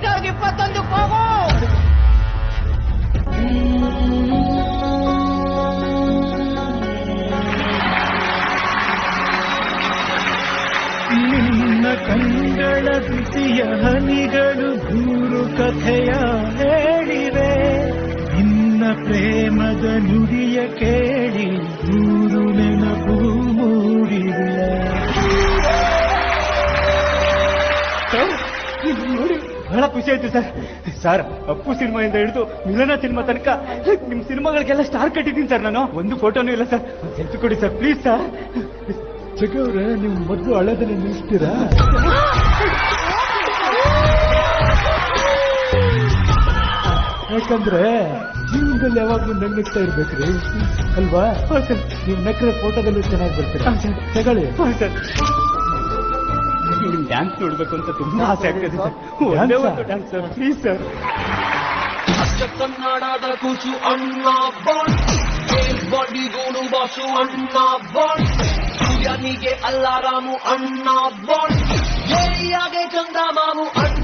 2021 ಹೋಗು. ನಿನ್ನ ಕಂಗಳ ಬಿಸಿಯ ಹನಿಗಳು ದೂರು ಕಥೆಯ ಹೇಳಿವೆ. ನಿನ್ನ ಪ್ರೇಮದ ನುಡಿಯ ಕೇಳಿ ದೂರು ನೆನಪು ಮೂಡಿವೆ. ನೋಡಿ ಬಹಳ ಖುಷಿ ಆಯ್ತು ಸರ್. ಸರ್ ಅಪ್ಪು ಸಿನಿಮಾಯಿಂದ ಹಿಡಿದು ಮಿಲನ ಸಿನಿಮಾ ತನಕ ನಿಮ್ ಸಿನಿಮಾಗಳಿಗೆಲ್ಲ ಸ್ಟಾರ್ ಕಟ್ಟಿದ್ದೀನಿ ಸರ್. ನಾನು ಒಂದು ಫೋಟೋನೂ ಇಲ್ಲ ಸರ್. ಸೆಲ್ಫಿ ಕೊಡಿ ಸರ್ ಪ್ಲೀಸ್ ಸರ್. ಜಗವ್ರೆ, ನೀವು ಮೊದಲು ಹಳೆದನ್ನ ನಿಲ್ಲಿಸ್ತೀರಾ? ಯಾಕಂದ್ರೆ ಜೀವನದಲ್ಲಿ ಯಾವಾಗ್ಲೂ ನಗ್ನಗ್ತಾ ಇರ್ಬೇಕ್ರಿ ಅಲ್ವಾ? ನೀವು ನಕ್ರೆ ಫೋಟೋದಲ್ಲಿ ಚೆನ್ನಾಗಿ ಬರ್ತೀರಾ. ತಗೊಳ್ಳಿ ಸರ್. ನಿಮ್ ಡ್ಯಾನ್ಸ್ ನೋಡ್ಬೇಕು ಅಂತ ತುಂಬಾ ಆಸೆ ಆಗ್ತದೆ ಸರ್. ಒಂದೇ ಒಂದು ಡ್ಯಾನ್ಸ್ ಸರ್ ಪ್ಲೀಸ್ ಸರ್. ಅಚ್ಚ ಕನ್ನಡದ ಕೂಸು ಅಣ್ಣ ಬಾಂಡ್, ಬಾಡಿಗೋನು ಬಾಸು ಅಣ್ಣ ಬಾಂಡ್, ಸೂರ್ಯನಿಗೆ ಅಲ್ಲಾರಾಮು ಅಣ್ಣ ಬಾಂಡ್, ಏರಿಯಾಗೆ ಚಂದ ಮಾಮು ಅಣ್ಣ